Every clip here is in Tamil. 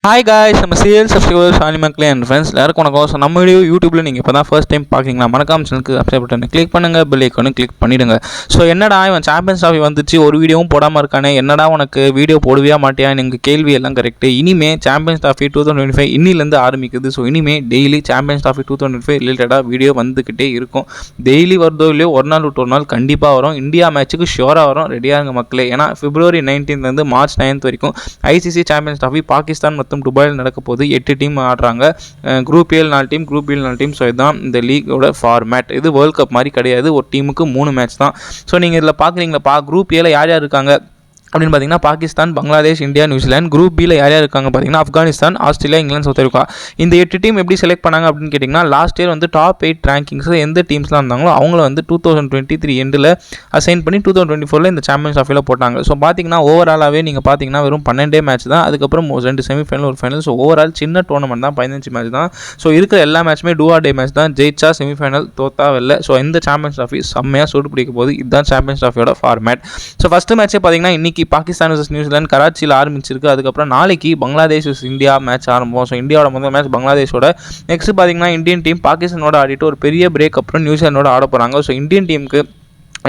ஹாய் காய்ஸ், நம்ம சீரியல் சப்ஸ்கிரைபர்ஸ் ஆனி மக்களே அண்ட் ஃப்ரெண்ட்ஸ் எல்லாருக்கும் வணக்கம். ஸோ நம்ம வீடியோ யூடியூப்பில் நீங்கள் இப்போ தான் ஃபர்ஸ்ட் டைம் பார்க்குறீங்களா, மறக்காம சேனலுக்கு சப்ஸ்கிரைப் பட்டனை கிளிக் பண்ணுங்கள், பெல் ஐக்கானு கிளிக் பண்ணிவிடுங்க. ஸோ என்னடா இவன் சாம்பியன்ஸ் ட்ராஃபி வந்துச்சு, ஒரு வீடியோவும் போடாமல் இருக்கானே, என்னடா உனக்கு வீடியோ போடுவியா மாட்டியா, எனக்கு கேள்வி எல்லாம் கரெக்டு. இனிமே சாம்பியன்ஸ் ட்ராஃபி 2025 இன்னிலேருந்து ஆரம்பிக்குது. ஸோ இனிமே டெய்லி சாம்பியன்ஸ் ட்ராஃபி 2025 ரிலேட்டடாக வீடியோ வந்துக்கிட்டே இருக்கும். டெய்லி வருதோ இல்லையோ ஒரு நாள் விட்டு ஒரு நாள் கண்டிப்பாக வரும். இந்தியா மேட்ச்சுக்கு ஷியோராக வரும். ரெடியாக இருங்க மக்களே. ஏன்னா February 19 March 9 வரைக்கும் ஐசிசி சாம்பியன்ஸ் ட்ராஃபி பாகிஸ்தான் மற்றும் துபாயில் நடக்க போகுது. 8 டீம் ஆடுறாங்க. குரூப் ஏல் 4 டீம், குரூப் பியில் 4 டீம். ஸோ இதுதான் இந்த லீகோட ஃபார்மேட். இது வேர்ல்ட் கப் மாதிரி கிடையாது. ஒரு டீமுக்கு 3 மேட்ச் தான். ஸோ நீங்கள் இதில் பார்க்குறீங்களா, குரூப் ஏல யார் யார் இருக்காங்க அப்படின்னு பார்த்தீங்கன்னா Pakistan, Bangladesh, India, New Zealand. Group பியில் யார் யார் இருக்காங்க பார்த்தீங்கன்னா Afghanistan, Australia, England, south Africa. இந்த 8 டீம் எப்படி செலக்ட் பண்ணாங்க அப்படின்னு கேட்டிங்கன்னா, லாஸ்ட் இயர் வந்து டாப் 8 ரேங்கிங்ஸ் எந்த டீம்ஸ்லாம் இருந்தாங்களோ அவங்கள வந்து 2023 எண்டில் அசைன் பண்ணி 2024 இந்த சாம்பியன்ஸ் ட்ராஃபியில் போட்டாங்க. ஸோ பார்த்தீங்கன்னா ஓவராலாகவே நீங்கள் பார்த்தீங்கன்னா வெறும் 12 மேட்ச் தான். அதுக்கப்புறம் 2 செமிஃபைனல், ஒரு ஃபைனல். ஸோ ஓவரால் சின்ன டோர்னமெண்ட் தான், 15 மேட்ச் தான். ஸோ இருக்கிற எல்லா மேட்சுமே டூ ஆர் டே மேட்ச் தான். ஜெயிச்சா செமிஃபைனல், தோத்தா வெளில. ஸோ இந்த சாம்பியன்ஸ் ட்ராஃபி செம்மையாக சூடு பிடிக்க போகுது. இதுதான் சாம்பியன்ஸ் ட்ராஃபியோட ஃபார்மேட். ஸோ ஃபஸ்ட்டு மேட்ச்சே பார்த்தீங்கன்னா இன்றைக்கி பாகிஸ்தான் vs நியூசிலாந்து கராச்சியில் ஆரம்பிச்சிருக்கு. அதுக்கப்புறம் நாளைக்கு பங்களாதேஷ் vs இந்தியா மேட்ச் ஆரம்பம். ஸோ இந்தியாவோட முதல் மேட்ச் பங்களாதேஷோட. நெக்ஸ்ட் பார்த்தீங்கன்னா இந்தியன் டீம் பாகிஸ்தானோட ஆடிட்டு ஒரு பெரிய பிரேக் அப்புறம் நியூசிலாண்டோட ஆட போகிறாங்க. ஸோ இந்தியன் டீமுக்கு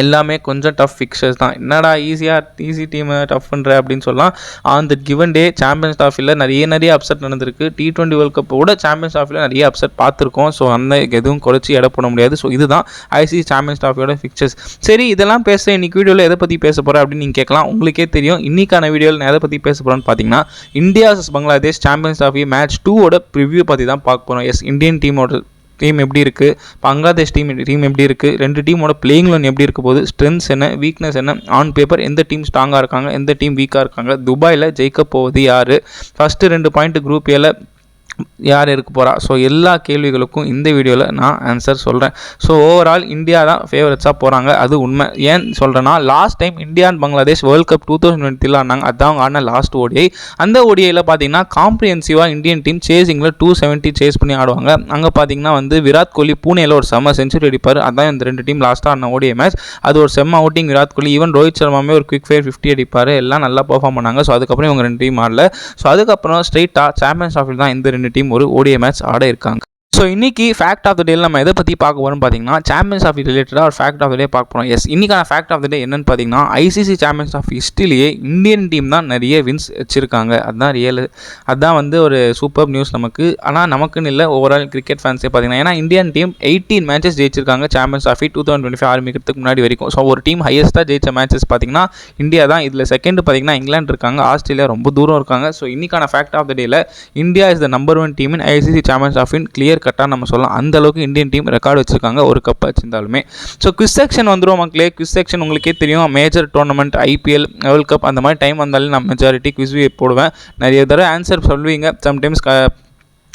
எல்லாமே கொஞ்சம் டஃப் ஃபிக்சர்ஸ் தான். என்னடா ஈஸி டீமை டஃப் பண்ணுற அப்படின்னு சொல்லலாம். On the given day champions ட்ராஃபியில் நிறைய அப்செட் நடந்திருக்கு. T20 வேர்ல்ட் கப்போட சாம்பியன்ஸ் ட்ராஃபியில் நிறைய அப்செட் பார்த்துருக்கோம். ஸோ அந்த எதுவும் குறைச்சி எடை போட முடியாது. ஸோ இதுதான் ஐசிசி சாம்பியன்ஸ் ட்ராஃபியோட ஃபிக்சர்ஸ். சரி, இதெல்லாம் பேச இன்றைக்கி வீடியோவில் எதை பற்றி பேச போகிறேன் அப்படின்னு நீங்கள் கேட்கலாம். உங்களுக்கே தெரியும். இன்றைக்கான வீடியோவில் நான் எதை பற்றி பேச போகிறேன்னு பார்த்தீங்கன்னா, India vs Bangladesh champions trophy match 2 preview பற்றி தான் பார்க்க போகிறோம். இந்தியன் டீம் எப்படி இருக்குது, பங்களாதேஷ் டீம் எப்படி இருக்குது, 2 டீமோட பிளேயிங் லோன் எப்படி இருக்க போகுது, ஸ்ட்ரென்த்ஸ் என்ன, வீக்னஸ் என்ன, ஆன் பேப்பர் எந்த டீம் ஸ்ட்ராங்காக இருக்காங்க, எந்த டீம் வீக்காக இருக்காங்க, துபாயில் ஜெயிக்க போவது யார், ஃபஸ்ட்டு 2 பாயிண்ட் குரூப் ஏல யார் இருக்க போகிறா. ஸோ எல்லா கேள்விகளுக்கும் இந்த வீடியோவில் நான் ஆன்சர் சொல்கிறேன். ஸோ ஓவரால் இந்தியா தான் ஃபேவரட்ஸாக போகிறாங்க. அது உண்மை. ஏன் சொல்கிறேன்னா, last time India and Bangladesh world cup 2020 ஆனாங்க. அதான் அவங்க ஆடின லாஸ்ட் ஓடிஐ. அந்த ஓடிஐயில் பார்த்தீங்கன்னா காம்ப்ரிஹென்சிவாக இந்தியன் டீம் சேசிங்கில் 270 சேஸ் பண்ணி ஆடுவாங்க. அங்கே பார்த்தீங்கன்னா வந்து விராட் கோலி பூனேயில் ஒரு செம்ம செஞ்சுரி அடிப்பார். அதான் இந்த 2 டீம் லாஸ்ட்டாக ஆடின ஓடிஐ மேட்ச். அது ஒரு செம்ம அவுட்டிங் விராட் கோலி. ஈவன் ரோஹித் சர்மாவே ஒரு குவிக் ஃபயர் 50 அடிப்பார். எல்லாம் நல்லா பெர்ஃபார்ம் பண்ணாங்க. ஸோ அதுக்கப்புறம் இவங்க 2 டீம் ஆடல. ஸோ அதுக்கப்புறம் ஸ்ட்ரெயிட்டாக சாம்பியன்ஸ் ட்ராஃபியில் தான் இந்த 2 டீம் ஒரு ஓடிஐ மேட்ச் ஆட இருக்காங்க. ஸோ இன்றைக்கி ஃபேக்ட் ஆஃப் த டேயில் நம்ம எதை பற்றி பார்க்க போகிறோம்னு பார்த்தீங்கன்னா, சாம்பியன்ஸ் ட்ராஃபி ரிலேட்டடாக ஒரு ஃபேக்ட் ஆஃப் த டே பார்க்க போகிறோம். இன்றைக்கான ஃபேக்ட் ஆஃப் த டே என்னென்னு பார்த்தீங்கன்னா, ஐசிசி சாம்பியன்ஸ் ட்ராஃபி ஹிஸ்ட்ரியிலேயே இந்தியன் டீம் தான் நிறைய வின்ஸ் வச்சுருக்காங்க. அதுதான் வந்து ஒரு சூப்பர் நியூஸ் நமக்கு. ஆனால் நமக்குன்னு இல்லை, ஓவரால் கிரிக்கெட் ஃபேன்ஸே பார்த்தீங்கன்னா. ஏன்னா இந்தியன் டீம் 18 மேட்சஸ் ஜெயிச்சிருக்காங்க சாம்பியன்ஸ் ட்ராஃபி 2025 ஆரம்பிக்கிறதுக்கு முன்னாடி வரைக்கும். ஸோ ஒரு டீம் ஹையஸ்ட்டாக ஜெயிச்ச மேட்சஸ் பார்த்தீங்கன்னா இந்தியா தான். இதில் செகண்ட் பார்த்தீங்கன்னா இங்கிலாந்து இருக்காங்க, ஆஸ்திரேலியா ரொம்ப தூரம் இருக்காங்க. ஸோ இன்றைக்கான ஃபேக்ட் ஆஃப் த டேயில் India is the number 1 team in ICC champions ட்ராஃபின் கிளியர் கட்டாக நம்ம சொல்லலாம். அந்த அளவுக்கு இந்தியன் டீம் ரெக்கார்டு வச்சிருக்காங்க, ஒரு கப் வச்சிருந்தாலுமே. ஸோ குவிஸ் செக்ஷன் வந்துடும் மக்களே. குவிஸ் செக்ஷன் உங்களுக்கே தெரியும். Major tournament, IPL, world cup அந்த மாதிரி டைம் வந்தாலும் நான் மெஜாரிட்டி குவிஸ் போடுவேன். நிறைய தடவை ஆன்சர் சொல்லுவீங்க, சம்டைம்ஸ்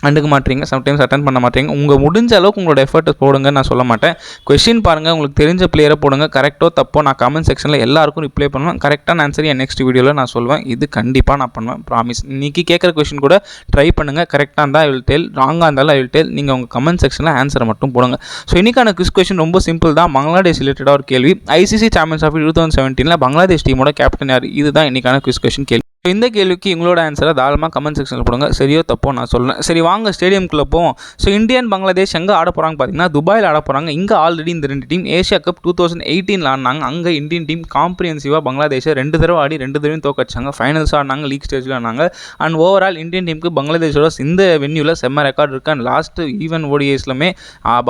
கண்டுக்க மாட்டீங்க, சம்டைம்ஸ் அட்டன் பண்ண மாட்டீங்க. உங்கள் முடிஞ்ச அளவுக்கு உங்களோட எஃபர்ட்டை போடுங்க. நான் சொல்ல மாட்டேன். கொஸ்டின் பாருங்கள், உங்களுக்கு தெரிஞ்ச பிளேயரை போடுங்க. கரெக்டோ தப்போ நான் கமெண்ட் செக்ஷனில் எல்லாருக்கும் ரிப்ளை பண்ணுவேன். கரெக்டான ஆன்சர் என் நெக்ஸ்ட் வீடியோவில் நான் சொல்லுவேன். இது கண்டிப்பாக நான் பண்ணுவேன், ப்ராமிஸ். இன்றைக்கி கேட்குற கொஸ்டின் கூட ட்ரை பண்ணுங்கள். கரெக்டாக இருந்தால் ஐ வில் டெல், ராங்காக இருந்தாலும் ஐ வில் டெல். நீங்கள் உங்கள் கமெண்ட் செக்ஷனில் ஆன்சரை மட்டும் போடுங்க. ஸோ இன்றைக்கான குவிஸ் கொஸ்டின் ரொம்ப சிம்பிள் தான். பங்களாதேஷ் ரிலேட்டடாக ஒரு கேள்வி. ஐசிசி சாம்பியன்ஸ் ட்ராஃபி 2017 பங்களாதேஷ் டீமோட கேப்டன் யார்? இதுதான் இன்றைக்கான குவிஸ் கொஸ்டின் கேள்வி. இந்த கேள்விக்கு உங்களோட ஆன்சரை தாராளமாக கமெண்ட் செக்ஷனில் போடுங்க. சரியோ தப்போ நான் சொல்கிறேன். சரி, வாங்க ஸ்டேடியம்குள்ளே போவோம். ஸோ இந்தியன் பங்களாதேஷ் எங்கே ஆட போகிறாங்க பார்த்தீங்கன்னா துபாயில் ஆட போகிறாங்க. இங்கே ஆல்ரெடி இந்த 2 டீம் ஏஷியா கப் 2018 ஆடினாங்க. அங்கே இந்தியன் டீம் காம்ப்ரிஹென்சிவாக பங்களாதேஷை 2 தடவை ஆடி 2 தடவையும் தோக்கடிச்சாங்க. ஃபைனல்ஸ் ஆடினாங்க, லீக் ஸ்டேஜில் ஆனாங்க. அண்ட் ஓவரால் இந்தியன் டீமுக்கு பங்களாதேஷோட இந்த வென்யூவில் செம்ம ரெக்கார்டு இருக்குது. அண்ட் லாஸ்ட் ஈவன் ஓடிஐஸ்லுமே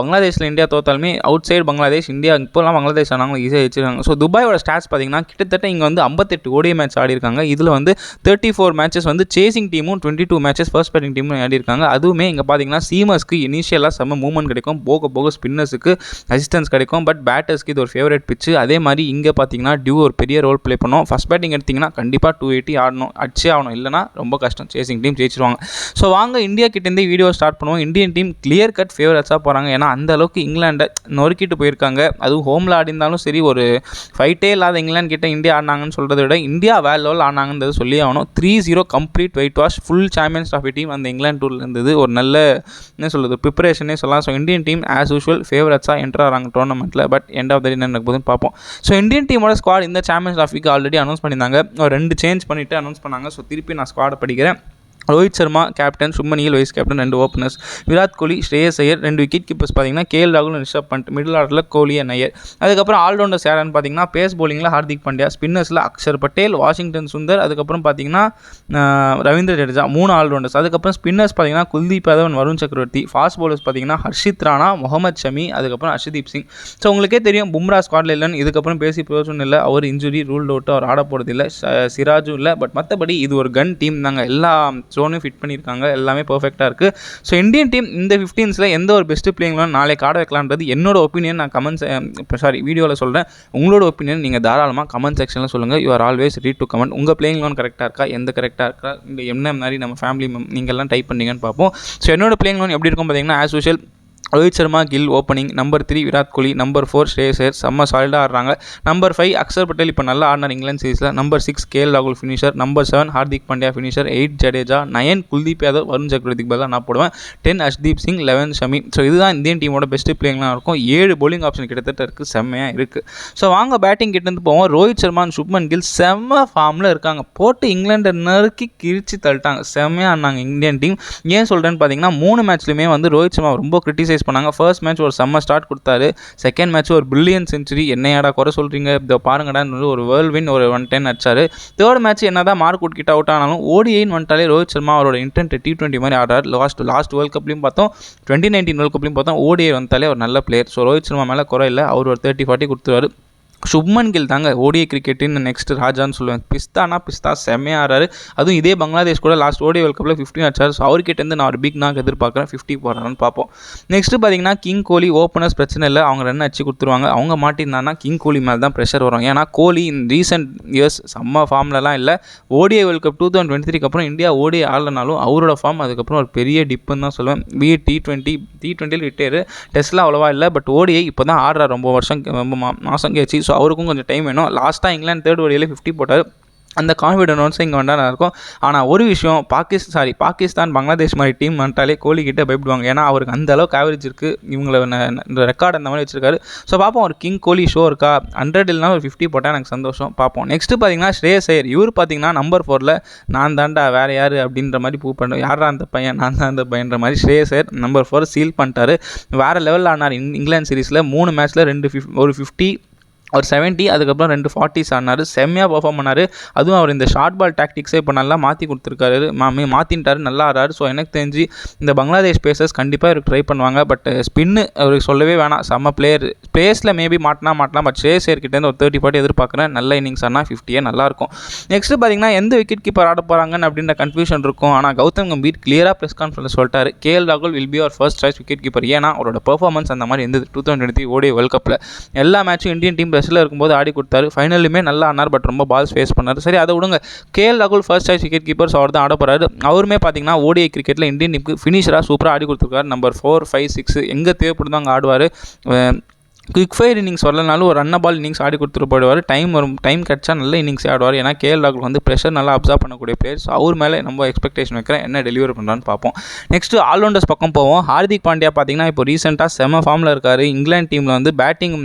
பங்களாதேஷில் இந்தியா தோத்தாலுமே அவுட் சைடு பங்களாதேஷ், இந்தியா இப்போலாம் பங்களாதேஷ் ஆனாங்க, ஈஸியாக வச்சுருக்காங்க. ஸோ துபாயோட ஸ்டாட்ஸ் பார்த்தீங்கன்னா கிட்டத்தட்ட இங்கே வந்து 58 ஓடிஐ மேட்ச் ஆடி இருக்காங்க. இதில் வந்து 34 மேட்சஸ் வந்து சேசிங் டீமும் 22 மேட்சஸ் ஃபர்ஸ்ட் பேட்டிங் டீமும் ஆடி இருக்காங்க. அதுவுமே இங்கே பார்த்தீங்கன்னா சீமர்ஸ்க்கு இனிஷியலாக செம்ம மூவ்மெண்ட் கிடைக்கும், போக ஸ்பின்னர்ஸுக்கு அசிஸ்டன்ஸ் கிடைக்கும். பட் பேட்டர்ஸ்க்கு இது ஒரு ஃபேவரட் பிச்சு. அதே மாதிரி இங்கே பார்த்தீங்கன்னா டியூ ஒரு பெரிய ரோல் ப்ளே பண்ணும். ஃபர்ஸ்ட் பேட்டிங் எடுத்திங்கன்னா கண்டிப்பாக 280 ஆடணும், அடிச்சே ஆகணும், இல்லைனா ரொம்ப கஷ்டம், சேசிங் டீம் ஜெயிச்சிருவாங்க. ஸோ வாங்க இந்தியா கிட்டேருந்து வீடியோ ஸ்டார்ட் பண்ணுவோம். இந்தியன் டீம் கிளியர் கட் ஃபேவரட்ஸாக போகிறாங்க. ஏன்னா அந்த அளவுக்கு இங்கிலாண்டை நொறுக்கிட்டு போயிருக்காங்க. அதுவும் ஹோமில் ஆடிந்தாலும் சரி, ஒரு ஃபைட்டே இல்லாத இங்கிலாந்து கிட்ட இந்தியா ஆடினாங்கன்னு சொல்கிறத விட இந்தியா வேற லெவல் ஆனாங்கன்றது சொல்லி ஆகணும். 3-0 complete white wash, full champions trophy team அந்த இங்கிலாந்து டூரில் இருந்தது. ஒரு நல்ல என்ன சொல்கிறது ப்ரிப்பரேஷனே சொல்லலாம். So Indian team as usual ஃபேவரட்ஸாக என்டர் ஆகிறாங்க டோர்னமெண்ட்டில். But end of the day என்ன போதுன்னு பார்ப்போம். ஸோ இந்தியன் டீமோட ஸ்குவாட் இந்த சாம்பியன்ஸ் ட்ராஃபிக்கு ஆல்ரெடி அனௌன்ஸ் பண்ணியிருந்தாங்க. 2 சேஞ்ச் பண்ணிவிட்டு அனௌன்ஸ் பண்ணாங்க. ஸோ திருப்பி நான் ஸ்குவாடை படிக்கிறேன். Rohit Sharma captain, Shubman Gill vice captain, 2 openers, Virat Kohli, Shreyas Iyer, 2 wicket keepers பார்த்தீங்கன்னா கேஎல் ராகுல், ரிஷப் பண்ட், மிடில் ஆர்டரில் கோலி அண்ட் ஐயர். அதுக்கப்புறம் ஆல்ரவுண்டர்ஸ் யாருன்னு பார்த்தீங்கன்னா பேஸ் பவுலிங்கில் ஹார்திக் பாண்டியா, ஸ்பின்னர்ஸில் அக்ஷர் பட்டேல், வாஷிங்டன் சுந்தர், அதுக்கப்புறம் பார்த்தீங்கன்னா ரவீந்திர ஜடேஜா, 3 ஆல்ரவுண்டர்ஸ். அதுக்கப்புறம் ஸ்பின்னர்ஸ் பார்த்தீங்கன்னா குல்தீப் யாதவ், வருண் சக்கரவர்த்தி, ஃபாஸ்ட் பவுலர்ஸ் பார்த்தீங்கன்னா ஹர்ஷித் ராணா, முகமது ஷமி, அதுக்கப்புறம் ஹர்ஷதீப் சிங். ஸோ உங்களுக்கே தெரியும் பும்ரா ஸ்குவாட்ல இல்லைன்னு, இதுக்கப்புறம் பேசி பிரயோஜனம் இல்லை, அவர் இன்ஜுரி ரூல்ட் அவுட், அவர் ஆட போகிறது இல்லை, சிராஜும் இல்லை. பட் மற்றபடி இது ஒரு கன் டீம் தாங்க, எல்லா ஜோனும் ஃபிட் பண்ணியிருக்காங்க, எல்லாமே பர்ஃபெக்டாக இருக்குது. ஸோ இந்தியன் டீம் இந்த 15ஸில் எந்த ஒரு பெஸ்ட்டு பிளேயிங்லாம் நாளைக்கு ஆட வைக்கலான்றது என்னோட ஒப்பீனியன். நான் வீடியோவில் சொல்கிறேன். உங்களோட ஒப்பீனியன் நீங்கள் தாராளமாக கமெண்ட் செக்ஷனில் சொல்லுங்கள். You are always read to comment. உங்கள் பிளேயிங்லாம் கரெக்டாக இருக்கா, எந்த கரெக்டாக இருக்கா, இந்த என்ன மாதிரி நம்ம ஃபேமிலி நீங்கள் எல்லாம் டைப் பண்ணீங்கன்னு பார்ப்போம். ஸோ என்னோட பிளேயிங்லாம் எப்படி இருக்கும் பார்த்தீங்கன்னா, as usual Rohit Sharma Gill opening, number 3 Virat Kohli, number 4 Shreyas Iyer செம்ம சாலிடாக ஆடுறாங்க, நம்பர் 5 அக்ஷர் பட்டேல் இப்போ நல்லா ஆடினார் இங்கிலாந்து சீரீஸில், நம்பர் 6 கேஎல் ராகுல் finisher, number 7 Hardik Pandya finisher, 8 Jadeja, 9 Kuldeep Yadav, Varun சக்கரவர்த்திக்கு பதிலாக நான் போடுவேன், 10 ஹர்ஷ்தீப் சிங், 11 ஷமி. ஸோ இதுதான் இந்தியன் டீமோட பெஸ்ட்டு பிளேயிங்லாம் இருக்கும். 7 bowling ஆப்ஷன் கிட்டத்தட்ட இருக்குது, செம்மையாக இருக்குது. ஸோ வாங்க பேட்டிங் கிட்டேருந்து போவோம். ரோஹித் சர்மா, சுப்மன் கில் செம்ம ஃபார்மில் இருக்காங்க, போட்டு இங்கிலாண்டை நறுக்கி கிழிச்சு தள்ளிட்டாங்க, செம்மையாக ஆனாங்க இந்தியன் டீம். ஏன் சொல்கிறேன்னு பார்த்தீங்கன்னா 3 மேட்ச்லையுமே வந்து ரோஹித் சர்மா ரொம்ப கிரிட்டிசைஸ் பண்ணாங்க. ஃபர்ஸ்ட் மேட்ச் ஒரு செம்ம ஸ்டார்ட் கொடுத்தாரு, செகண்ட் மேட்ச் ஒரு பில்லியன் செஞ்சுரி, என்னையாடா குறை சொல்கிறீங்க, இதை பாருங்கடான்னு ஒரு வேர்ல்ட் வின் ஒரு 110 அடிச்சாரு. தேர்ட் மேட்ச் என்னதான் மார்க் கிட்ட அவுட் ஆனாலும் ஓடிஐன்னு வந்துட்டாலே ரோஹித் சர்மா அவரோட இன்டென்ட் T20 மாதிரி ஆடுறாரு. லாஸ்ட் வேர்ல்ட் கப்லையும் பார்த்தோம், 2019 வேர்ல்ட் கப்லையும் பார்த்தோம், ஓடிஐ வந்தாலே ஒரு நல்ல பிளேயர். ஸோ ரோஹித் சர்மா மேலே குறை இல்லை, அவர் ஒரு 30-40 கொடுத்துருவாரு. சுப்மன் கில் தாங்க ஓடிஐ கிரிக்கெட்டின்னு நெக்ஸ்ட் ராஜான்னு சொல்லுவேன். பிஸ்தா செம்மையாக ஆறாரு. அதுவும் இதே பங்களாதேஷ் கூட லாஸ்ட் ஓடிஐ வேர்ல்ட் கப்பில் 15 அடிச்சார். ஸோ அவர்கிட்டேருந்து நான் ஒரு பிக் நாக் எதிர்பார்க்குறேன், 50 போடுறான்னு பார்ப்போம். நெக்ஸ்ட்டு பார்த்தீங்கன்னா கிங் கோலி ஓப்பனர்ஸ் பிரச்சனை இல்லை, அவங்க ரன் அடிச்சு கொடுத்துருவாங்க. அவங்க மாட்டிருந்தாங்கன்னா கிங் கோலி மேலே தான் ப்ரெஷர் வரும். ஏன்னா கோலி இன் ரீசெண்ட் இயர்ஸ் செம்ம ஃபார்ம்லலாம் இல்லை. ஓடிஐ வேர்ல்ட் கப் 2023 அப்புறம் இந்தியா ஓடிஐ ஆடலனாலும் அவரோட ஃபார்ம் அதுக்கப்புறம் ஒரு பெரிய டிப்புன்னு தான் சொல்லுவேன். T20 ரிட்டையர், டெஸ்ட்லாம் அவ்வளோவா இல்லை, பட் ஓடிஐ இப்போ தான் ஆடுறாரு, ரொம்ப மாதம் கேச்சு. ஸோ அவருக்கும் கொஞ்சம் டைம் வேணும். லாஸ்ட்டாக இங்கிலாந்து தேர்ட் ஓடியில் 50 போட்டார். அந்த கான்ஃபிடன்ஸ் இங்கே வந்தால் இருக்கும். ஆனால் ஒரு விஷயம், பாகிஸ்தான் பங்களாதேஷ் மாதிரி டீம் வந்துட்டாலே கோலி கிட்ட பயப்படுவாங்க. ஏன்னா அவருக்கு அந்த அளவுக்கு ஆவரேஜ் இருக்குது, இவங்களை இந்த ரெக்கார்டு அந்த மாதிரி வச்சிருக்காரு. ஸோ பார்ப்போம் ஒரு கிங் கோலி ஷோ இருக்கா, 100 இல்லைனா ஒரு 50 போட்டால் எனக்கு சந்தோஷம், பார்ப்போம். நெக்ஸ்ட்டு பார்த்தீங்கன்னா ஸ்ரேயஸ் ஐயர், இவர் பார்த்தீங்கன்னா நம்பர் 4 நான் தாண்டா வேறு யார் அப்படின்ற மாதிரி ப்ரூவ் பண்ணுறேன், யாரா அந்த பையன், நான் தான் அந்த பையன்ற மாதிரி ஸ்ரேயஸ் ஐயர் நம்பர் 4 சீல் பண்ணிட்டாரு. வேறு லெவலில் ஆனார் இங்கிலாந்து சீரீஸில். 3 மேட்ச்சில் ஒரு 50 ஒரு 70, அதுக்கப்புறம் 2 40s ஆனார், செம்மையாக பர்ஃபார்ம் பண்ணார். அதுவும் அவர் இந்த ஷார்ட் பால் டாக்டிக்ஸே இப்போ நல்லா மாற்றி கொடுத்துருக்காரு, மாற்றிட்டாரு, நல்லா ஆறாரு. ஸோ எனக்கு தெரிஞ்சு இந்த பங்களாதேஷ் பேசர்ஸ் கண்டிப்பாக இவருக்கு ட்ரை பண்ணுவாங்க. பட் ஸ்பின்னு அவருக்கு சொல்லவே வேணாம், செம்ம பிளேயர்ஸில் மேபி மாட்டலாம். பட் ஸ்ரேயஸ் ஐயர்கிட்டேருந்து ஒரு 30-40 எதிர்பார்க்குறேன். நல்ல இன்னிங்ஸ் ஆனால் 50 நல்லாயிருக்கும். நெக்ஸ்ட்டு பார்த்தீங்கன்னா எந்த விக்கெட் கீப்பர் ஆட போகிறாங்கன்னு அப்படின்ற கன்ஃபியூஷன் இருக்கும். ஆனால் கௌதம் கம்பீர் கிளியராக ப்ரெஸ் கான்ஃபரன்ஸ் சொல்லிட்டாரு, கேஎல் ராகுல் will be our first choice wicket keeper. ஏன்னா அவரோட பெர்ஃபார்மன்ஸ் அந்த மாதிரி இருந்தது 2023 ஓடிஐ வேர்ல்ட் கப்பில். எல்லா மேட்சும் இந்தியன் டீம் ப்ரெஸ்ஸில் இருக்கும்போது ஆடி கொடுத்தாரு. ஃபைனலுமே நல்லா ஆனார், பட் ரொம்ப பால்ஸ் ஃபேஸ் பண்ணார். சரி அதை விடுங்க, கேஎல் ராகுல் ஃபர்ஸ்ட் சாய்ஸ் விக்கெட் கீப்பர்ஸ் அவர் தான் ஆட போகிறாரு. அவருமே பார்த்தீங்கன்னா ஓடிஐ கிரிக்கெட்டில் இந்தியன் டீமுக்கு ஃபினிஷராக சூப்பராக ஆடி கொடுத்துருக்காரு. நம்பர் 4, 5, 6 எங்கே தேவைப்படுதோ அங்கே ஆடுவார். குவிக் ஃபயர் இன்னிங்ஸ் வரலனாலும் ஒரு ரன்ன பால் இன்னிங்ஸ் ஆடி கொடுத்துட்டு போயிடுவார். டைம் கிடச்சா நல்ல இன்னிங்ஸே ஆடுவார். ஏன்னா கேஎல் ராகுல் வந்து ப்ரெஷர் நல்லா அப்சர்வ் பண்ணக்கூடிய பிளேயர். ஸோ அவர் மேலே நம்ம எக்ஸ்பெக்டேஷன் வைக்கிறேன், என்ன டெலிவரி பண்ணுறான்னு பார்ப்போம். நெக்ஸ்ட்டு ஆல்ரவுண்டர்ஸ் பக்கம் போவோம். ஹார்திக் பாண்டியா பார்த்தீங்கன்னா இப்போ ரீசெண்டாக செம்ம ஃபார்மில் இருக்கார். இங்கிலாந்து டீமில் வந்து பேட்டிங்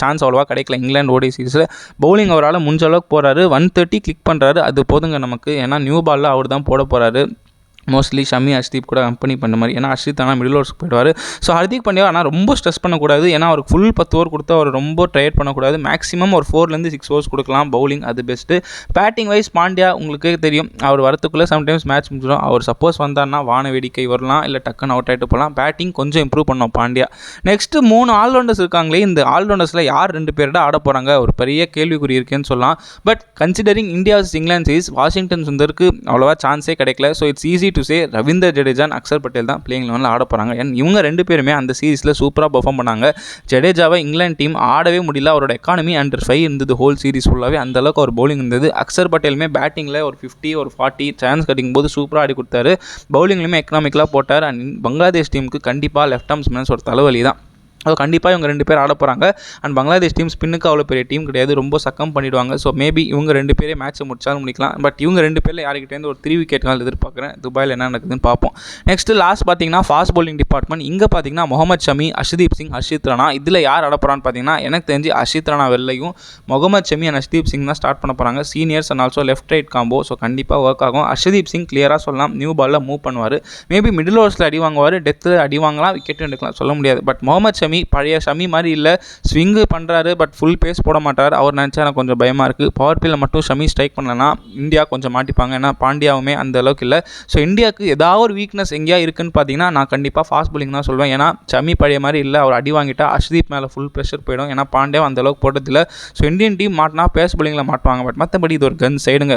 சான்ஸ் அவ்வளோவா கிடைக்கல இங்கிலாந்து ஓடிஐ சீரிஸில். பவுலிங் அவரால் முடிஞ்ச அளவுக்கு போகிறாரு, 130 கிளிக் பண்ணுறாரு, அது போதுங்க நமக்கு. ஏன்னா நியூ பாலில் அவர் தான் போட போகிறாரு. மோஸ்ட்லி ஷமி, ஹர்ஷ்தீப் கூட கம்பெனி பண்ண மாதிரி. ஏன்னா ஹர்ஷித் ஆனால் மிடில் ஓவர்ஸ்க்கு போயிடுவார். ஸோ ஹர்திக் பாண்டியா ஆனால் ரொம்ப ஸ்ட்ரெஸ் பண்ணக்கூடாது. ஏன்னா அவருக்கு ஃபுல் 10 ஓவர் கொடுத்து அவர் ரொம்ப ட்ரைட் பண்ணக்கூடாது. மேக்ஸிமம் ஒரு 4-6 ஓவர்ஸ் கொடுக்கலாம். பவுலிங் அது பெஸ்ட்டு. பேட்டிங் வைஸ் பாண்டியா உங்களுக்கே தெரியும், அவர் வரத்துக்குள்ளே சம்டைம்ஸ் மேட்ச் முடிஞ்சிடும். அவர் சப்போஸ் வந்தார்னா வான வேடிக்கை வரலாம், இல்லை டக்குன்னு அவுட் ஆகிட்டு போகலாம். பேட்டிங் கொஞ்சம் இம்ப்ரூவ் பண்ணோம் பாண்டியா. நெக்ஸ்ட்டு 3 ஆல்ரவுண்டர்ஸ் இருக்காங்களே, இந்த ஆல்ரவுண்டர்ஸில் யார் 2 பேர்டா ஆட போகிறாங்க ஒரு பெரிய கேள்விக்குறி இருக்குன்னு சொல்லலாம். But considering India England series, Washington சுந்தருக்கு அவ்வளோவா சான்ஸே கிடைக்கல. So it's easy to say Ravindra Jadeja, Axar Patel தான் பிளேயிங் லெவலில் ஆட போகிறாங்க. இவங்க 2 பேருமே அந்த சீரிஸில் சூப்பராக பெர்ஃபார்ம் பண்ணாங்க. ஜடேஜாவை இங்கிலாந்து டீம் ஆடவே முடியல. அவரோட எக்கானமி அண்டர் 5 இருந்தது ஹோல் சீரிஸ் ஃபுல்லாகவே. அந்தளவுக்கு அவர் பவுலிங் இருந்தது. அக்ஷர் பட்டேலுமே பேட்டிங்கில் ஒரு 50 ஒரு 40 சான்ஸ் கிடைக்கும் போது சூப்பராக ஆடி கொடுத்தாரு. பவுலிங்லையுமே எக்கனாமிக்கலாக போட்டார். அண்ட் பங்களாதேஷ் டீமுக்கு கண்டிப்பாக லெஃப்ட் ஆர்ம் ஸ்பின்னர்ஸ் ஒரு தலைவலி தான். ஸோ கண்டிப்பாக இவங்க 2 பேர் ஆட போகிறாங்க. அண்ட் பங்களாதேஷ் டீம் ஸ்பின்னுக்கு அவ்வளோ பெரிய டீம் கிடையாது, ரொம்ப சக்கம் பண்ணிவிடுவாங்க. ஸோ மேபி இவங்க 2 பேரே மேட்ச்சை முடிச்சாலும் முடிக்கலாம். பட் இவங்க 2 பேரில் யாருக்கிட்டேருந்து ஒரு 3 விக்கெட் கால் எதிர்பார்க்குறேன். துபாயில் என்ன நடக்குதுன்னு பார்ப்போம். நெக்ஸ்ட்டு லாஸ்ட் பார்த்தீங்கன்னா ஃபாஸ்ட் பவுலிங் டிபார்ட்மெண்ட். இங்கே பார்த்தீங்கன்னா முகமது ஷமி, அர்ஷ்தீப் சிங், ஹர்ஷித் ராணா. இதில் யார் ஆட போகிறான்னு பார்த்தீங்கன்னா எனக்கு தெரிஞ்சு ஹர்ஷித் ராணா வெளிலையும் முகமது ஷமி அண்ட் ஹர்ஷ்தீப் சிங் தான் ஸ்டார்ட் பண்ண போகிறாங்க. Seniors and also left right combo. So கண்டிப்பாக ஒர்க் ஆகும். ஹர்ஷ்தீப் சிங் கிளியராக சொல்லலாம் நியூ பாலில் மூவ் பண்ணுவார். மேபி மிடில் ஓவர்ஸில் அடி வாங்குவார், டெத்தில் அடி வாங்கலாம், விக்கெட்டும் எடுக்கலாம், சொல்ல முடியாது. பட் முகமது ஷமி பழைய ஷமி மாதிரி இல்லை, ஸ்விங்கு பண்ணுறாரு பட் ஃபுல் பேஸ் போட மாட்டார். அவர் நினச்சா எனக்கு கொஞ்சம் பயமாக இருக்குது. பவர் பிளேயில் மட்டும் ஷமி ஸ்ட்ரைக் பண்ணலன்னா இந்தியா கொஞ்சம் மாட்டிப்பாங்க. ஏன்னா பாண்டியாவுமே அந்த அளவுக்கு இல்லை. ஸோ இந்தியாவுக்கு ஏதாவது ஒரு வீக்னஸ் எங்கேயா இருக்குன்னு பார்த்தீங்கன்னா நான் கண்டிப்பாக ஃபாஸ்ட் பவுலிங் தான் சொல்லுவேன். ஏன்னா ஷமி பழைய மாதிரி இல்லை, அவர் அடி வாங்கிட்டா ஹர்ஷ்தீப் மேலே ஃபுல் ப்ரெஷர் போயிடும். ஏன்னா பாண்டியாவும் அந்த அளவுக்கு போட்டதில்லை. ஸோ இந்தியன் டீம் மாட்டினா பேஸ் பவுலிங்கில் மாட்டுவாங்க. பட் மற்றபடி இது ஒரு கன் சைடுங்க.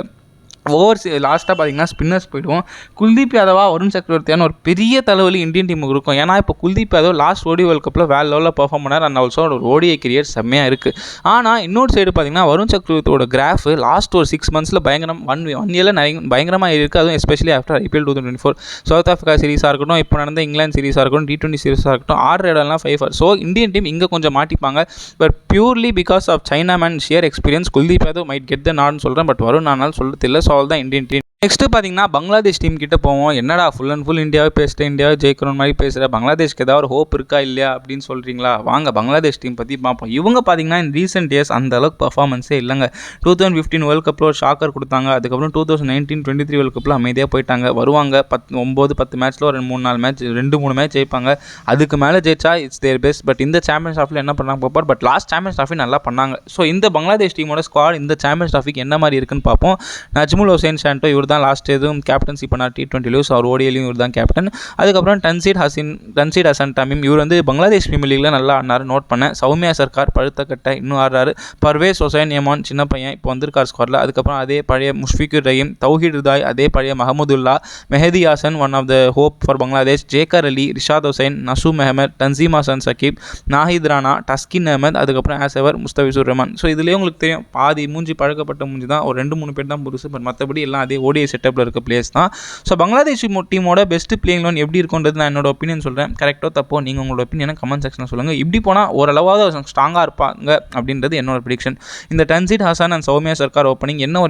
ஓவர்ஸ் லாஸ்ட்டாக பார்த்தீங்கன்னா ஸ்பின்னர்ஸ் போய்டுவோம். குல்தீப் யாதவா, வருண் சக்கரவர்த்தியான ஒரு பெரிய தலைவலி இந்தியன் டீமுக்கு இருக்கும். ஏன்னா இப்போ குல்தீப் யாதவ் லாஸ்ட் ஓடி வேர்ல்ட் கப்பில் வேறு லெவலில் பர்ஃபார்ம் பண்ணார். அண்ட் ஆல்சோ ஒரு ஓடிஐ கரியர் செம்மையாக இருக்குது. ஆனால் இன்னொரு சைடு பார்த்தீங்கன்னா வருண் சக்கரவர்த்தியோட கிராஃப் லாஸ்ட் ஒரு 6 மந்த்ஸில் பயங்கரம் ஒன் இயரில் பயங்கரமாக இருக்குது. அதுவும் especially after IPL 2024 South Africa சீரிஸாக இருக்கட்டும், இப்போ நடந்த இங்கிலாந்து சீரிஸாக இருக்கட்டும், T20 சீரிஸாக இருக்கட்டும், 6 இடம்லாம் 5. ஸோ இந்தியன் டீம் இங்கே கொஞ்சம் மாட்டிப்பாங்க. But purely because of chinaman sheer experience Kuldeep Yadav might get the நாட்னு சொல்கிறேன். பட் வருண் நானால் சொல்கிறது இல்லை. ஸோ அவள் தான் இந்தியன் டீம். நெக்ஸ்ட்டு பார்த்தீங்கன்னா பங்களாதேஷ் டீம் கிட்ட போவோம். என்னடா ஃபுல் அண்ட் ஃபுல் இந்தியாவே பேசிட்டு இந்தியாவே ஜெயிக்கணும் மாதிரி பேசுகிற, பங்களாதேஷ்க்கு ஏதாவது ஒரு ஹோப் இருக்கா இல்லையா அப்படின்னு சொல்கிறீங்களா? வாங்க பங்களாதேஷ் டீம் பற்றி பார்ப்போம். இவங்க பார்த்தீங்கன்னா இந்த ரீசெண்ட் இயர்ஸ் அந்த அளவுக்கு பர்ஃபார்மன்ஸே இல்லைங்க. 2015 வேர்ல்ட் கப்பில் ஒரு ஷாக்கர் கொடுத்தாங்க. அதுக்கப்புறம் 2019-23 வேர்ல்ட் கப்பில் அமைதியாக போயிட்டாங்க. வருவாங்க 9-10 மேட்ச்சில் ஒரு 3-4 மேட்ச் 2-3 மேட்ச் ஜெயிப்பாங்க. அதுக்கு மேலே ஜெயிச்சா இட்ஸ் தேர் பெஸ்ட். பட் இந்த சாம்பியன்ஸ் ட்ராஃபியில் என்ன பண்ணாங்க பார்ப்போம். பட் லாஸ்ட் சாம்பியன்ஸ் ட்ராஃபி நல்லா பண்ணாங்க. ஸோ இந்த பங்களாதேஷ் டீமோட ஸ்குவாட் இந்த சாம்பியன்ஸ் ட்ராஃபிக்கு என்ன மாதிரி இருக்குன்னு பார்ப்போம். நஜ்முல் ஹுசைன் ஷாண்டோ இவர் தான் லாஸ்ட் எதுவும் கேப்டன்சி பண்ணார் T20 அவர் ஓடியிலையும் இவர் தான் கேப்டன். அதுக்கப்புறம் டன்சீட் ஹசன் தமீம் இவர் வந்து பங்களாதேஷ் பிரீமியர் லீக்ல நல்லா ஆடினார், நோட் பண்ணேன். சௌமியா சர்க்கார் பழுத்த கட்டை இன்னும் ஆடுறாரு. பர்வேஸ் ஹுசைன் ஏமான் சின்ன பையன் இப்போ வந்திருக்கார் ஸ்குவாட்ல. அதுக்கப்புறம் அதே பழைய முஷ்ஃபிகுர் ரஹீம், தௌஹீத் ரிதாய், அதே பழைய Mahmudullah, Mehidy Hasan one of the hope for Bangladesh, Jaker Ali, Rishad Hossain, Nasum Ahmed, Tanzim Hasan Sakib, Nahid Rana, Taskin Ahmed, அதுக்கப்புறம் ஆசவர் முஸ்தபிசுர் ரஹ்மான். ஸோ இதுலேயே உங்களுக்கு தெரியும் பாதி மூஞ்சி பழக்கப்பட்ட மூஞ்சி தான், ஒரு 2-3 பேர் தான் புதுசு. பட் மற்றபடி எல்லாம் அதே ஓடிஐ செட்டப்பில் இருக்க பிளேஸ் தான். ஸோ பங்களாதேஷ் டீமோட பெஸ்ட் பிளேயிங் லோன் எப்படி இருக்குன்றது நான் என்னோட ஒப்பீனியன் சொல்கிறேன். கரெக்டோ தப்போ நீங்கள் உங்களோட ஒப்பீனியனை கமெண்ட் செக்ஷனில் சொல்லுங்கள். இப்படி போனால் ஓரளவாவது ஸ்ட்ராங்காக இருப்பாங்க அப்படின்றது என்னோட ப்ரிடிக்ஷன். இந்த டன்சீட் ஹசன் அண்ட் சௌமியா சர்க்கார் ஓப்பனிங் என்ன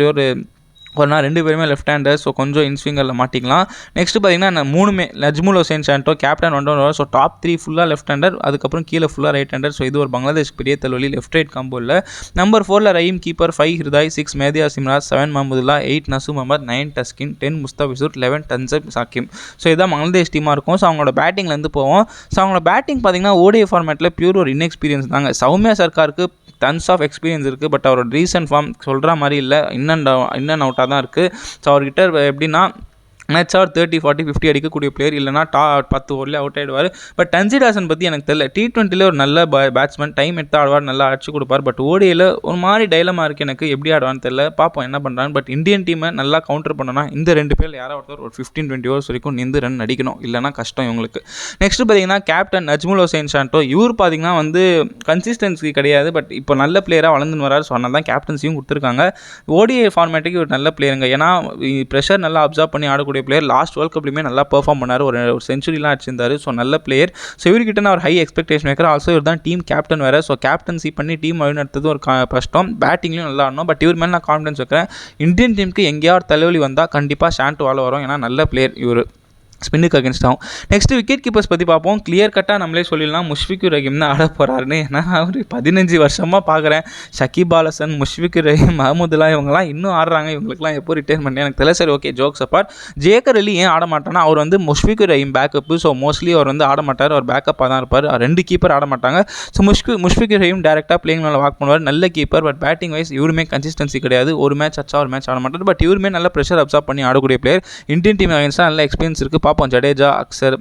ஒரு நாள் 2 பேருமே லெஃப்ட் ஹேண்டர். ஸோ கொஞ்சம் இன்ஸ்விங்கரில் மாட்டிக்கலாம். நெக்ஸ்ட் பார்த்தீங்கன்னா 3மே Najmul Hossain Shanto captain 1 so top 3 ஃபுல்லாக லெஃப்ட் ஹேண்டர், அதுக்கப்புறம் கீழே ஃபுல்லாக ரைட் ஹேண்டர். ஸோ இது ஒரு பங்களாதேஷ் பெரிய தலைவலி லெஃப்ட் ரைட் காம்போ இல்லை. நம்பர் 4 ரஹீம் கீப்பர், 5 ஹிருதாய், 6 மேதியா சிம்ராஜ், 7 மஹமுதுல்லா, 8 நசூம் அஹமத், 9 டஸ்கின், 10 முஸ்தபிசுர், 11 தன்சீம் சாக்கிம். ஸோ இதுதான் பங்களாதேஷ் டீமாக இருக்கும். ஸோ அவங்களோட பேட்டிங்லேருந்து போவோம். ஸோ அவங்களோட பேட்டிங் பார்த்தீங்கன்னா ஓடிஐ ஃபார்மேட்டில் பியூர் ஒரு இன்எக்ஸ்பீரியன்ஸ் தாங்க. சௌமியா சர்க்காருக்கு டன்ஸ் ஆஃப் எக்ஸ்பீரியன்ஸ் இருக்குது. பட் அவரோட ரீசன்ட் ஃபார்ம் சொல்கிற மாதிரி இல்லை, இன் அண்ட் அவுட்டாக தான் இருக்குது. ஸோ அவர்கிட்ட எப்படின்னா மேட்ச் ஆர் 30, 40, 50 அடிக்கக்கூடிய பிளேயர், இல்லைனா 10 ஓவரில் அவுட் ஆகிடுவார். பட் டன்சீட் ஹசன் பற்றி எனக்கு தெரியல. T20 ஒரு நல்ல பேட்ஸ்மேன், டைம் எடுத்து ஆடுவார், நல்லா அடிச்சு கொடுப்பார். பட் ஓடியில் ஒரு மாதிரி டைலமாக இருக்குது எனக்கு, எப்படி ஆடுவான்னு தெரியல. பார்ப்போம் என்ன பண்ணுறாங்க. பட் இந்தியன் டீமை நல்லா கவுண்டர் பண்ணனா இந்த 2 பேர் யாராவது ஒருத்தர் ஒரு 15-20 ஓவர்ஸ் வரைக்கும் நின்று ரன் அடிக்கணும், இல்லைனா கஷ்டம் இவங்களுக்கு. நெக்ஸ்ட் பார்த்தீங்கன்னா கேப்டன் நஜ்முல் ஹுசைன் ஷாண்டோ. இவர் பார்த்தீங்கன்னா வந்து கன்சிஸ்டன்சி கிடையாது, பட் இப்போ நல்ல பிளேயராக வளர்ந்துன்னு வராரு. ஸோ அதனால தான் கேப்டன்சியும் கொடுத்துருக்காங்க. ஓடிஐ ஃபார்மேட்டுக்கு ஒரு நல்ல பிளேயருங்க. ஏன்னா ப்ரெஷர் நல்லா அப்சர்வ் பண்ணி ஆடக்கூடிய பிளேயர். லாஸ்ட் வேர்ல்ட் கப்லையுமே நல்லா பெர்ஃபார்ம் பண்ணார், ஒரு செஞ்சுரிலாம் அடிச்சிருந்தார். ஸோ நல்ல பிளேயர். ஸோ இவர்கிட்ட நான் ஒரு ஹை எக்ஸ்பெக்டேஷன் வைக்கிறேன். ஆல்சோ இவர் தான் டீம் கேப்டன் வேறு. ஸோ கேப்டன்சி பண்ணி டீம் வழிநடத்துறது ஒரு கஷ்டம். பேட்டிங்லையும் நல்லா ஆடணும். பட் இவர் மேலே நான் கான்ஃபிடன்ஸ் வைக்கிறேன். இந்தியன் டீமுக்கு எங்கேயாவது தலைவலி வந்தால் கண்டிப்பாக ஷாண்டோவால் வரும். ஏன்னா நல்ல பிளேயர் இவர், ஸ்பின்னுக்கு அகேன்ஸ்ட் ஆகும். நெக்ஸ்ட் விக்கெட் கீப்பர்ஸ் பற்றி பார்ப்போம். கிளியர் கட்டாக நம்மளே சொல்லிடலாம் முஷ்ஃபிகுர் ரஹீம் தான் ஆட போகிறாருன்னு. ஏன்னா அவர் 15 வருஷமாக பார்க்குறேன். ஷகீப் அல் ஹசன், முஷ்ஃபிகுர் ரஹீம், மஹமுதுல்லா இவங்கலாம் இன்னும் ஆடுறாங்க. இவங்களுக்குலாம் எப்போ ரிட்டைர் பண்ணி எனக்கு தெரியல. சரி ஓகே, ஜோக்ஸ் அப்பார்ட். ஜேக்கர் அலி ஏன் ஆட மாட்டானா, அவர் வந்து Mushfiqur Rahim backup. So mostly அவர் வந்து ஆட மாட்டார், அவர் பேக்கப்பாக தான் இருப்பார். 2 கீப்பர் ஆட மாட்டாங்க. ஸோ முஷ்ஃபிகுர் ரஹீம் டேரெக்டாக பிளேயிங் மேலே வாக் பண்ணுவார். நல்ல கீப்பர். பட் பேட்டிங் வைஸ் இவருமே கன்சிஸ்டன்சி கிடையாது. ஒரு மேட்ச் அச்சா ஒரு மேட்ச் ஆட மாட்டார். பட் இவருமே நல்ல ப்ரெஷர் அப்சர்வ் பண்ணி ஆடக்கூடிய பிளேயர். இந்தியன் டீம் அகேன்ஸ்டாக நல்ல எக்ஸ்பீரியன்ஸ் இருக்குது. பார்ப்போம் ஜடேஜா, அக்சர்,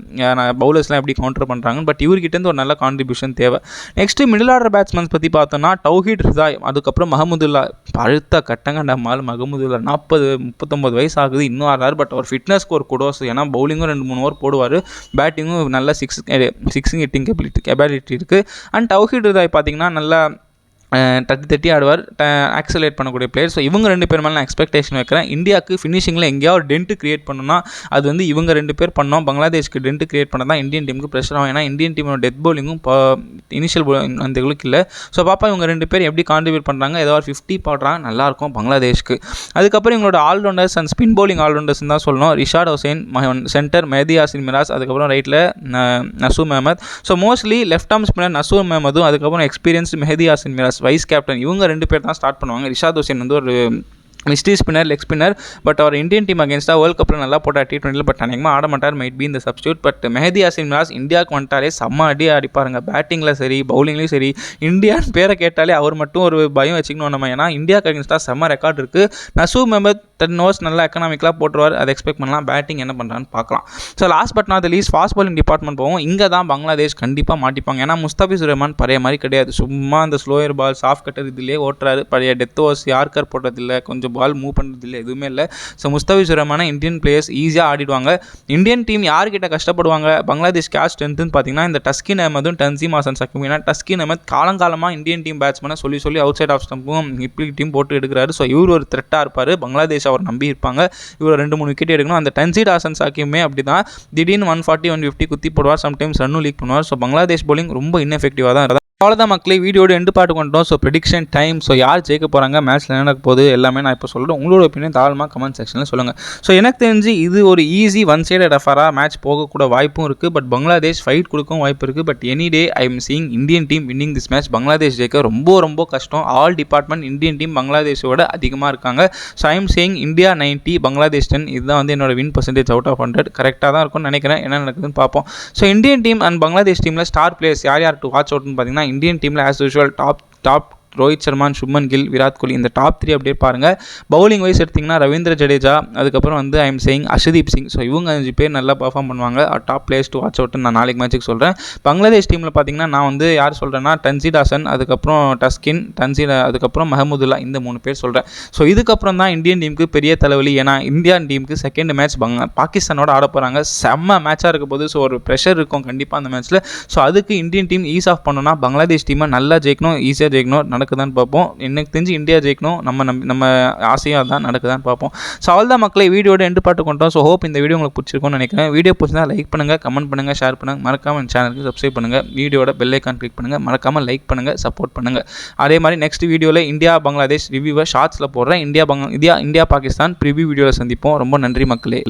பவுலர்ஸ்லாம் எப்படி கவுண்டர் பண்ணுறாங்க. பட் இவர்கிட்டேருந்து ஒரு நல்ல கான்ட்ரிபியூஷன் தேவை. நெக்ஸ்ட்டு மிடில் ஆர்டர் பேட்ஸ்மேன்ஸ் பற்றி பார்த்தோன்னா தௌஹீத் ரிதாய், அதுக்கப்புறம் மஹமுதுல்லா. பழுத்த கட்டங்கண்ட மால் மஹமுதுல்லா 40-39 வயசு ஆகுது, இன்னும் ஆடுறாரு. பட் அவர் ஃபிட்னஸ்க்கு ஒரு குடோஸ். ஏன்னா பவுலிங்கும் 2-3 ஓவர் போடுவார், பேட்டிங்கும் நல்ல சிக்ஸிங் ஹிட்டிங் கெபாலிட்டி இருக்குது. அண்ட் தௌஹீத் ரிதாய் பார்த்தீங்கன்னா நல்லா தட்டி ஆடுவார், ஆக்சலேட் பண்ணக்கூடிய பிளேயர். ஸோ இவங்க 2 பேர் மேலே நான் எக்ஸ்பெக்டேஷன் வைக்கிறேன். இந்தியாவுக்கு ஃபினிஷிங்கில் எங்கேயாவது டென்ட் கிரியேட் பண்ணணும்னா அது வந்து இவங்க 2 பேர் பண்ணோம். பங்களாதேஷ்க்கு டென்ட் கிரியேட் பண்ண தான் இந்தியன் டீமுக்கு ப்ரெஷர் ஆகும். ஏன்னா இந்தியன் டீமோட டெத் பவுலிங்கும் இனிஷியல் அந்த இதுக்கு இல்லை. ஸோ பாப்பா இவங்க 2 பேர் எப்படி கான்ட்ரிபியூட் பண்ணுறாங்க, ஏதோ ஒரு 50 போடுறாங்க, நல்லாயிருக்கும் பங்களாதேஷ்க்கு. அதுக்கப்புறம் இவங்களோட allrounders and spin bowling allrounders தான் சொல்லணும். ரிஷாட் ஹுசைன் சென்டர், மெஹதி யாசின் மிராஸ், அதுக்கப்புறம் ரைட்டில் Nasum Ahmed. So mostly left arm spinner Nasum அஹமதும், அதுக்கப்புறம் எக்ஸ்பீரியன்ஸ்டு மெஹதி யாசின் மிராஸ் வைஸ் கேப்டன், இவங்க 2 பேர் தான் ஸ்டார்ட் பண்ணுவாங்க. ரிஷாத் ஹுசைன் வந்து ஒரு mystery spinner, leg spinner. But அவர் இந்தியன் டீம் அகேன்ஸ்டாக வேர்ல்ட் கப்பில் நல்லா போட்டார் T20. பட் அநேகமாக ஆட மாட்டார், மைட் பி இந்த சப்ஸ்டியூட். பட் மெஹதி யாசின் மிராஸ் இந்தியாவுக்கு வந்துட்டாலே செம்ம அடிப்பாருங்க. பேட்டிங்கில் சரி, பவுலிங்லேயும் சரி. இந்தியான்னு பேரை கேட்டாலே அவர் மட்டும் ஒரு பயம் வச்சுக்கணும் நம்ம. ஏன்னா இந்தியாவுக்கு அகேன்ஸ்டாக செம்ம ரெக்கார்ட் இருக்குது. நசூம் அஹமத் 10 ஓவர்ஸ் நல்லா எக்கனாமிக்கலாக போட்டுருவார், அதை எக்ஸ்பெக்ட் பண்ணலாம். பேட்டிங் என்ன பண்ணுறான்னு பார்க்கலாம். So last but not least fast Pauling department போவோம். இங்கே தான் பங்களாதேஷ் கண்டிப்பாக மாட்டிப்பாங்க. ஏன்னா முஸ்தபிசுர் ரஹ்மான் பழைய மாதிரி கிடையாது. சும்மா அந்த ஸ்லோயர் பால், சாஃப்ட் கட்டர் இதிலே ஓட்டுறாரு. பழைய டெத் ஓவர்ஸ் யார்கர் போட்டதில்லை, கொஞ்சம் பால் மூவ் பண்ணுறது இல்லை, எதுவுமே இல்லை. ஸோ முஸ்தபிசுர் ரஹ்மான இந்தியன் பிளேயர்ஸ் ஈஸியாக ஆடிடுவாங்க. இந்தியன் டீம் யார்கிட்ட கஷ்டப்படுவாங்க பங்களாதேஷ் கேஷ் ஸ்ட்ரென்த்துன்னு பார்த்தீங்கன்னா இந்த டஸ்கின் அஹமதும் தன்சீம் ஹசன் சக்கியும். ஏன்னா டஸ்கின் அஹமத் காலங்காலமாக இந்தியன் டீம் பேட்ஸ்மேனை சொல்லி அவுட் சைட் ஆஃப் ஸ்டம்பும் இப்படி டீம் போட்டு எடுக்கிறாரு. ஸோ இவர் ஒரு த்ரெட்டாக இருப்பார். பங்களாதேஷ் அவர் நம்பி இருப்பாங்க. இவர் 2-3 விக்கெட் எடுக்கணும். அந்த தன்சீர் ஹசன் சாக்கியுமே அப்படி தான், திடீர்னு 140 150 குத்தி போடுவார். சம்டைம்ஸ் ரன்னும் லீக் பண்ணுவார். ஸோ பங்களாதேஷ் பவுலிங் ரொம்ப இன்எஃபெக்டிவாக தான் இருந்தால். அவ்வளோதான் மக்களே, வீடியோட எண்டு பாட்டு கொண்டோம். So prediction time. ஸோ யார் ஜெயிக்க போகிறாங்க, மேட்ச்சில் என்ன நடக்க போகுது எல்லாமே நான் இப்போ சொல்கிறேன். உங்களோட ஒப்பீனியன் தாராளமாக கமெண்ட் செக்ஷனில் சொல்லுங்கள். ஸோ எனக்கு தெரிஞ்சு இது ஒரு ஈஸி ஒன் சைடட் அஃபராக மேட்ச் போகக்கூட வாய்ப்பும் இருக்குது. பட் பங்களாதேஷ் ஃபைட் கொடுக்கவும் வாய்ப்பு இருக்குது. But any day I am seeing Indian team winning this match. Bangladesh ஜெயிக்க ரொம்ப கஷ்டம். ஆல் டிபார்ட்மெண்ட் இந்தியன் டீம் பங்களாதேஷோட அதிகமாக இருக்காங்க. So I am saying India 90 Bangladesh 10. இதுதான் வந்து என்னோட வின் பர்சன்டேஜ் அவுட் ஆஃப் 100. கரெக்டாக தான் இருக்கும்னு நினைக்கிறேன். என்ன நடக்குதுன்னு பார்ப்போம். So Indian team and Bangladesh டீமில் ஸ்டார் பிளேயர்ஸ் யார் டு வாட்ச் அவுட்னு பார்த்தீங்கன்னா இந்தியன் டீமில் as usual top Rohit Sharma, Shubman Gill, Virat Kohli, இந்த டாப் 3 அப்படியே பாருங்கள். பவுலிங் வைஸ் எடுத்திங்கன்னா ரவீந்திர ஜடேஜா, அதுக்கப்புறம் வந்து I am saying Arshdeep Singh. So இவங்க 5 பேர் நல்லா பர்ஃபார்ம் பண்ணுவாங்க. டாப் பிளேயர்ஸ் டு வாட்ச் அவுட்னு நான் நாளைக்கு மேட்ச்சுக்கு சொல்கிறேன். பங்களாதேஷ் டீமில் பார்த்தீங்கன்னா நான் வந்து யார் சொல்கிறேன்னா தன்சீர் ஹசன், அதுக்கப்புறம் டஸ்கின், அதுக்கப்புறம் மஹமுதுல்லா, இந்த 3 பேர் சொல்கிறேன். ஸோ இதுக்கப்புறம் தான் இந்தியன் டீமுக்கு பெரிய தலைவலி. ஏன்னா இந்தியன் டீமுக்கு செகண்ட் மேட்ச் பாகிஸ்தானோட ஆட போகிறாங்க. செம்ம மேட்சாக இருக்க போது. ஸோ ஒரு ப்ரெஷர் இருக்கும் கண்டிப்பாக அந்த மேட்ச்சில். ஸோ அதுக்கு இந்தியன் டீம் ஈஸ் ஆஃப் பண்ணணும்னா பங்களாதேஷ் டீமை நல்லா ஜெயிக்கணும், ஈஸியாக ஜெயிக்கணும். நடக்குதான்னு பார்ப்போம். எனக்கு தெரிஞ்சு இந்தியா ஜெயிக்கணும், நம்ம ஆசையாக தான் நடக்குதான்னு பார்ப்போம். ஸோ அவ்வளோதான் மக்களை, வீடியோட எண்டு பாட்டு கொண்டோம். ஸோ ஹோப் இந்த வீடியோ உங்களுக்கு பிடிச்சிருக்கும்னு நினைக்கிறேன். வீடியோ பிடிச்சிருந்தா லைக் பண்ணுங்கள், கமெண்ட் பண்ணுங்கள், ஷேர் பண்ணுங்கள். மறக்காமல் சேனலுக்கு சப்ஸ்கிரைப் பண்ணுங்கள். வீடியோட பெல் ஐக்கான் கிளிக் பண்ணுங்கள். மறக்காமல் லைக் பண்ணுங்கள், சப்போர்ட் பண்ணுங்கள். அதே மாதிரி நெக்ஸ்ட் வீடியோவில் இந்தியா பங்களாதேஷ் ரிவ்யூவை ஷார்ட்ஸில் போடுறேன். இந்தியா பாகிஸ்தான் ப்ரிவ்யூ வீடியோவில் சந்திப்போம். ரொம்ப நன்றி மக்களே.